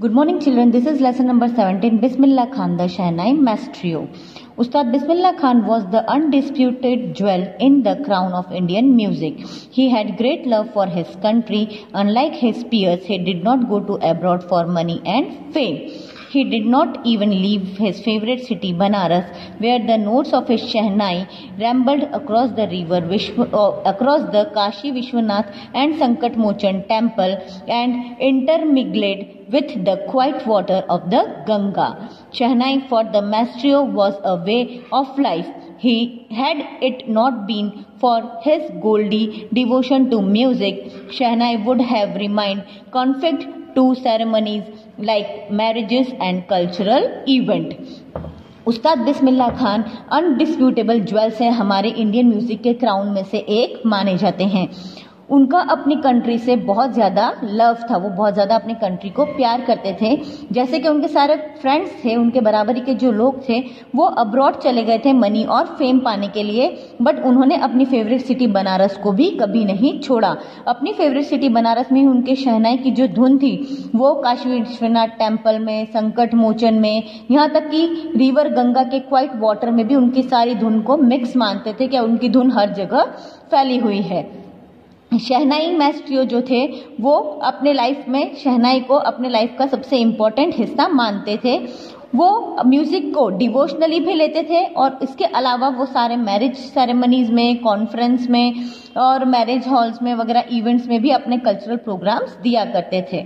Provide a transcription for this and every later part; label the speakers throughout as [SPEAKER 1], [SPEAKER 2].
[SPEAKER 1] Good morning children, this is lesson number 17, Bismillah Khan, the Shehnai Maestro. Ustad Bismillah Khan was the undisputed jewel in the crown of Indian music. He had great love for his country. Unlike his peers, he did not go to abroad for money and fame. He did not even leave his favorite city Banaras, where the notes of his Shehnai rambled across the river, across the Kashi Vishwanath and Sankat Mochan temple and intermingled with the quiet water of the Ganga. Shehnai for the maestro was a way of life. Had it not been for his goldie devotion to music, Shehnai would have remained confined to ceremonies like marriages and cultural event. Ustad Bismillah Khan अनडिस्प्यूटेबल jewels है, हमारे Indian music के crown में से एक माने जाते हैं. उनका अपनी कंट्री से बहुत ज़्यादा लव था, वो बहुत ज़्यादा अपनी कंट्री को प्यार करते थे. जैसे कि उनके सारे फ्रेंड्स थे, उनके बराबरी के जो लोग थे वो अब्रॉड चले गए थे मनी और फेम पाने के लिए, बट उन्होंने अपनी फेवरेट सिटी बनारस को भी कभी नहीं छोड़ा. अपनी फेवरेट सिटी बनारस में उनके शहनाई की जो धुन थी वो काशी विश्वनाथ टेम्पल में, संकट मोचन में, यहाँ तक कि रिवर गंगा के क्वाइट वाटर में भी उनकी सारी धुन को मिक्स मानते थे कि उनकी धुन हर जगह फैली हुई है. शहनाई मास्ट्रो जो थे वो अपने लाइफ में शहनाई को अपने लाइफ का सबसे इम्पोर्टेंट हिस्सा मानते थे. वो म्यूजिक को डिवोशनली भी लेते थे और इसके अलावा वो सारे मैरिज सेरेमनीज में, कॉन्फ्रेंस में और मैरिज हॉल्स में वगैरह इवेंट्स में भी अपने कल्चरल प्रोग्राम्स दिया करते थे.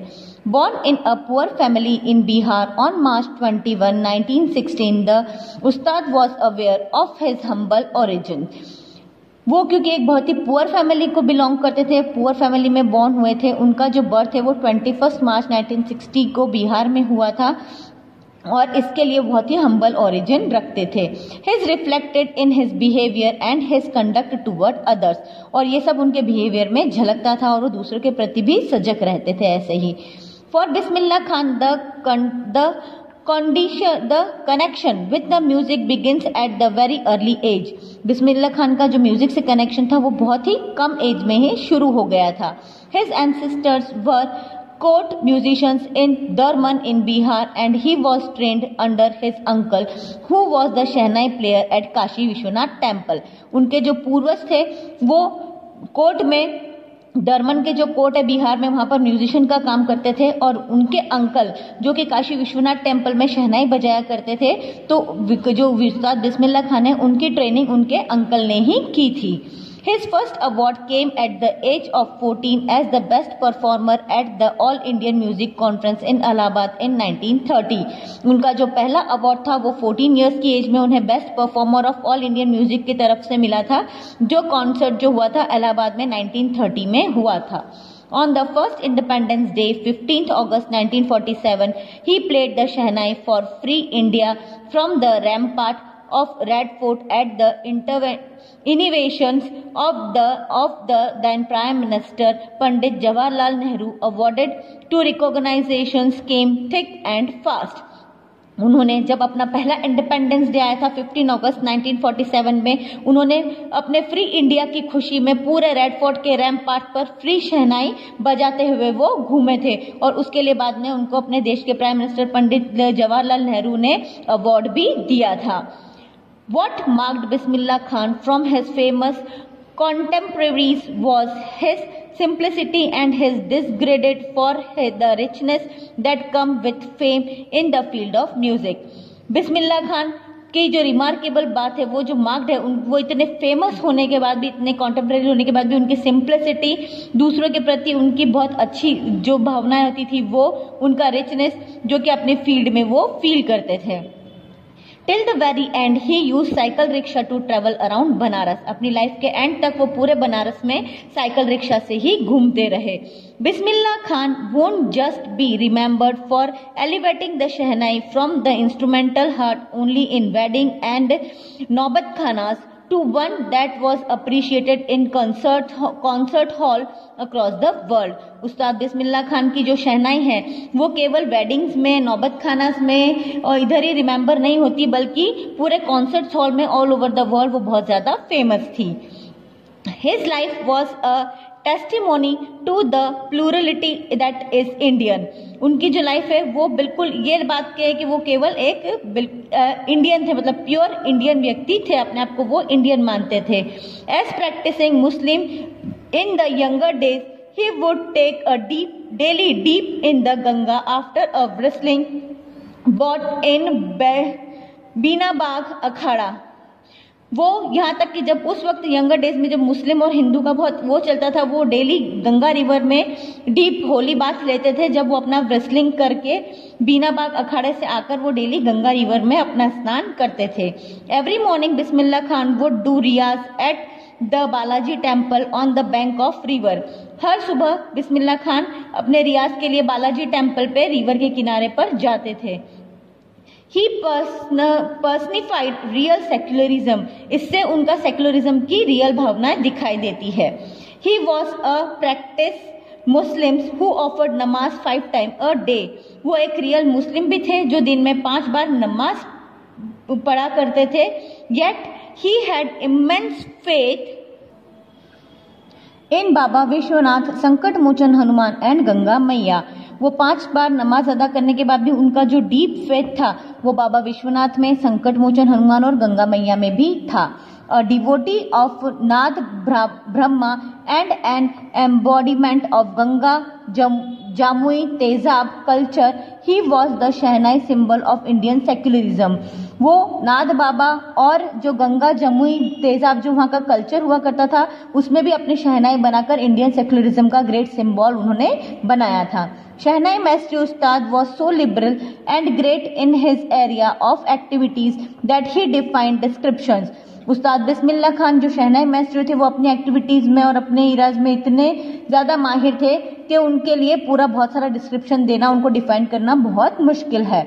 [SPEAKER 1] Born in a poor family in Bihar on March 21, 1916, the Ustad was aware of his humble origin. वो क्योंकि एक बहुत ही पुअर फैमिली को बिलोंग करते थे, पुअर फैमिली में बॉर्न हुए थे. उनका जो बर्थ है वो 21 मार्च 1960 को बिहार में हुआ था और इसके लिए बहुत ही हम्बल ओरिजिन रखते थे. His reflected in his behaviour and his conduct toward others, और ये सब उनके बिहेवियर में झलकता था और वो दूसरों के प्रति भी सजग रहते थे. ऐसे ही for Bismillah Khan the connection with the music begins at the very early age. Bismillah Khan का जो म्यूजिक से कनेक्शन था वो बहुत ही कम एज में ही शुरू हो गया था. His ancestors were court musicians in Darman in Bihar and he was trained under his uncle who was the Shehnai player at Kashi Vishwanath temple. उनके जो पूर्वज थे वो कोर्ट में, दरमन के जो कोर्ट है बिहार में, वहां पर म्यूजिशियन का काम करते थे और उनके अंकल जो कि काशी विश्वनाथ टेम्पल में शहनाई बजाया करते थे, तो जो उस्ताद बिस्मिल्लाह खान है उनकी ट्रेनिंग उनके अंकल ने ही की थी. His first award came at the age of 14 as the best performer at the All Indian Music Conference in Allahabad in 1930. उनका जो पहला अवार्ड था वो 14 इयर्स की एज में उन्हें best performer of all Indian music की तरफ से मिला था, जो कॉन्सर्ट जो हुआ था इलाहाबाद में 1930 में हुआ था. On the first Independence Day, 15th August 1947, he played the Shehnai for Free India from the rampart of Red Fort at the innovations of the then Prime Minister Pandit Jawaharlal Nehru awarded to recognitions came thick and fast. उन्होंने जब अपना पहला independence day आया था 15 अगस्त 1947 में, उन्होंने अपने free India की खुशी में पूरे रेड फोर्ट के रैम्पार्ट पर फ्री शहनाई बजाते हुए वो घूमे थे और उसके लिए बाद में उनको अपने देश के प्राइम मिनिस्टर पंडित जवाहरलाल नेहरू ने अवार्ड भी दिया था. What marked Bismillah Khan from his famous contemporaries was his simplicity and his discredit for the richness that come with fame in the field of music. Bismillah Khan की जो रिमार्केबल बात है, वो जो मार्क्ड है, वो इतने फेमस होने के बाद भी, इतने कॉन्टेम्परेरी होने के बाद भी उनकी सिंप्लिसिटी, दूसरों के प्रति उनकी बहुत अच्छी जो भावनाएं होती थी, वो उनका रिचनेस जो कि अपने फील्ड में वो फील करते थे. Till the very end, he used cycle rickshaw to travel around Banaras. अपनी लाइफ के एंड तक वो पूरे बनारस में साइकिल रिक्शा से ही घूमते रहे. Bismillah Khan won't just be remembered for elevating the Shehnai from the instrumental heart only in wedding and Naubat Khanas to one that was appreciated in concert hall across the world. उस्ताद बिस्मिल्लाह खान की जो शहनाई है वो केवल weddings में, नौबत खानास में और इधर ही रिमेंबर नहीं होती, बल्कि पूरे कॉन्सर्ट हॉल में ऑल ओवर द वर्ल्ड वो बहुत ज्यादा फेमस थी. His life was a testimony to the plurality that is Indian. उनकी जो लाइफ है वो बिल्कुल ये बात के है कि वो केवल एक इंडियन थे, मतलब प्योर इंडियन व्यक्ति थे, अपने आप को वो इंडियन मानते थे। As practising Muslim in the younger days he would take a daily dip in the Ganga after a wrestling bout in बीनाबाग अखाड़ा। वो यहाँ तक कि जब उस वक्त यंगर डेज में जब मुस्लिम और हिंदू का बहुत वो चलता था, वो डेली गंगा रिवर में डीप होली बाथ लेते थे। जब वो अपना रेसलिंग करके बीनाबाग अखाड़े से आकर वो डेली गंगा रिवर में अपना स्नान करते थे। Every morning Bismillah Khan would do रियाज at the Balaji temple on the bank of river. हर सुबह बिस्मिल्ला खान अपने रियाज के लिए बालाजी टेम्पल पे रिवर के किनारे पर जाते थे। ही पर्सनिफाइड रियल सेक्युलरिज्म, इससे उनका सेक्युलरिज्म की रियल भावनाएं दिखाई देती है। He was a practice Muslims who offered नमाज 5 टाइम अ डे। वो एक रियल मुस्लिम भी थे जो दिन में 5 बार नमाज पढ़ा करते थे। Yet he had immense faith in Baba Vishwanath, Sankat Mochan Hanuman and Ganga मैया। वो 5 बार नमाज अदा करने के बाद भी उनका जो डीप फेथ था वो बाबा विश्वनाथ में, संकट मोचन हनुमान और गंगा मैया में भी था। अ devotee of Nad Brahma and an embodiment of Ganga जामुई तेजाब culture, he was the shehnai symbol of Indian secularism. वो नाद बाबा और जो गंगा जमुई तेजाब जो वहाँ का कल्चर हुआ करता था उसमें भी अपनी शहनाई बनाकर इंडियन सेक्युलरिज्म का ग्रेट सिंबल उन्होंने बनाया था। शहनाई master Ustad was so liberal and great in his area of activities that he defined descriptions. उस्ताद बिस्मिल्ला खान जो शहनाई मास्टर थे वो अपनी एक्टिविटीज में और अपने इराज में इतने ज्यादा माहिर थे कि उनके लिए पूरा बहुत सारा डिस्क्रिप्शन देना, उनको डिफाइन करना बहुत मुश्किल है।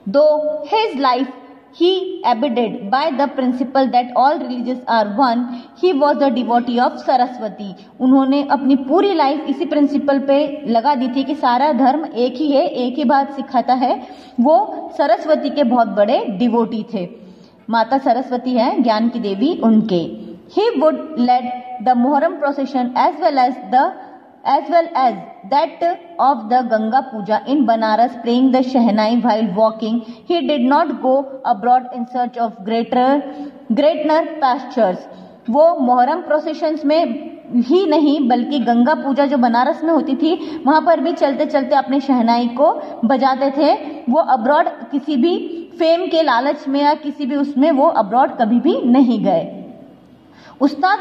[SPEAKER 1] दो his life he abided by the principle that all religions are one, he was the devotee of Saraswati. उन्होंने अपनी पूरी लाइफ इसी प्रिंसिपल पे लगा दी थी कि सारा धर्म एक ही है, एक ही बात सिखाता है। वो सरस्वती के बहुत बड़े डिवोटी थे। माता सरस्वती है ज्ञान की देवी उनके। He would lead the Muharram procession as well as that of the Ganga Puja in Banaras, praying the Shehnai while walking. He did not go abroad in search of greater pastures. वो Muharram processions में ही नहीं बल्कि गंगा पूजा जो बनारस में होती थी वहां पर भी चलते चलते अपने शहनाई को बजाते थे। वो अब्रॉड किसी भी फेम के लालच में या किसी भी उसमें वो अब्रॉड कभी भी नहीं गए। Ustad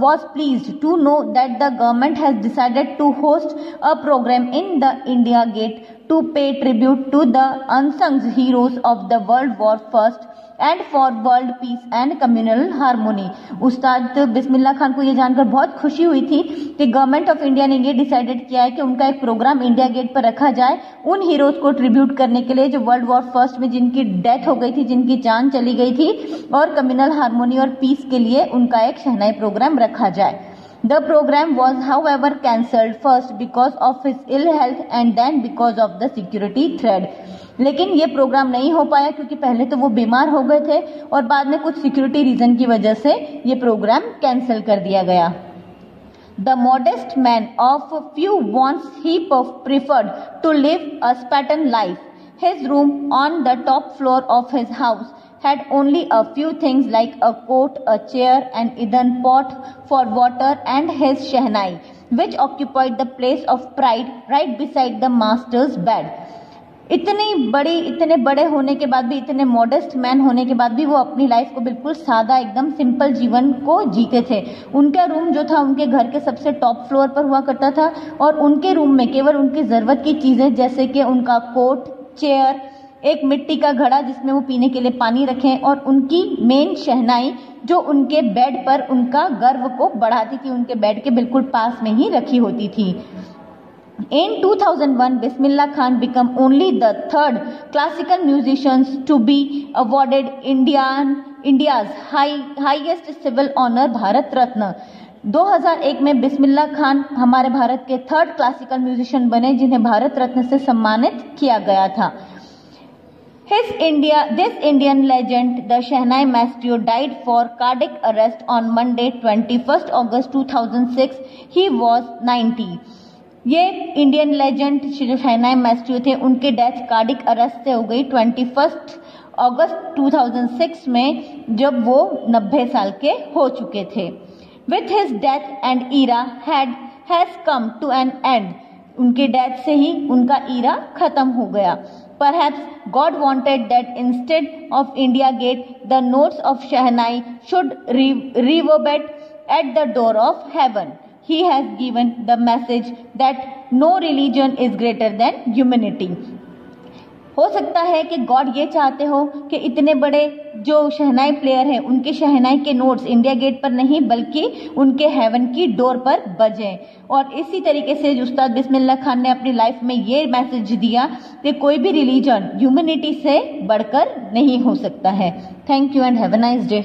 [SPEAKER 1] was pleased to know that the government has decided to host a program in the India Gate to pay tribute to the unsung heroes of the World War First and for world peace and communal harmony। उस्ताद बिस्मिल्ला खान को ये जानकर बहुत खुशी हुई थी कि government of India ने ये डिसाइडेड किया है कि उनका एक प्रोग्राम इंडिया गेट पर रखा जाए उन हीरोज को ट्रिब्यूट करने के लिए जो वर्ल्ड वॉर फर्स्ट में जिनकी डेथ हो गई थी, जिनकी जान चली गई थी, और कम्युनल हार्मोनी और पीस के लिए उनका एक शहनाई प्रोग्राम रखा जाए। The program was however cancelled first because of his ill health and then because of the security threat। लेकिन ये प्रोग्राम नहीं हो पाया क्योंकि पहले तो वो बीमार हो गए थे और बाद में कुछ सिक्योरिटी रीजन की वजह से ये प्रोग्राम कैंसिल कर दिया गया। The modest man of few wants he preferred to live a Spartan life. His room on the top floor of his house had only a few things like a coat, a chair, an earthen pot for water and his shehnai, which occupied the place of pride right beside the master's bed। इतने बड़े होने के बाद भी, इतने modest man होने के बाद भी वो अपनी लाइफ को बिल्कुल सादा एकदम सिंपल जीवन को जीते थे। उनका रूम जो था उनके घर के सबसे टॉप फ्लोर पर हुआ करता था और उनके रूम में केवल उनकी जरूरत की चीजें जैसे कि उनका कोट, चेयर, एक मिट्टी का घड़ा जिसमें वो पीने के लिए पानी रखें और उनकी मेन शहनाई जो उनके बेड पर उनका गर्व को बढ़ाती थी, उनके बेड के बिल्कुल पास में ही रखी होती थी। In 2001, Bismillah Khan became only the third classical musician to be awarded India's highest civil honor, Bharat Ratna। 2001 में बिस्मिल्ला खान हमारे भारत के थर्ड क्लासिकल म्यूजिशियन बने जिन्हें भारत रत्न से सम्मानित किया गया था। This Indian legend, the Shehnai Maestro, died for cardiac arrest on Monday, 21st August 2006. He was 90. ये इंडियन लेजेंड जो शहनाई माएस्ट्रो थे, उनके डेथ कार्डिक अरेस्ट से हो गई 21 अगस्त 2006 में, जब वो 90 साल के हो चुके थे. With his death and era has come to an end. उनके डेथ से ही उनका ईरा खत्म हो गया. Perhaps God wanted that instead of India Gate, the notes of Shehnai should reverberate at the door of heaven. He has given the message that no religion is greater than humanity. हो सकता है कि God ये चाहते हो कि इतने बड़े जो शहनाई प्लेयर हैं, उनके शहनाई के नोट्स इंडिया गेट पर नहीं बल्कि उनके हेवन की डोर पर बजें. और इसी तरीके से उस्ताद बिस्मिल्लाह खान ने अपनी लाइफ में ये मैसेज दिया कि कोई भी रिलीजन ह्यूमैनिटी से बढ़कर नहीं हो सकता है. Thank you and have a nice day.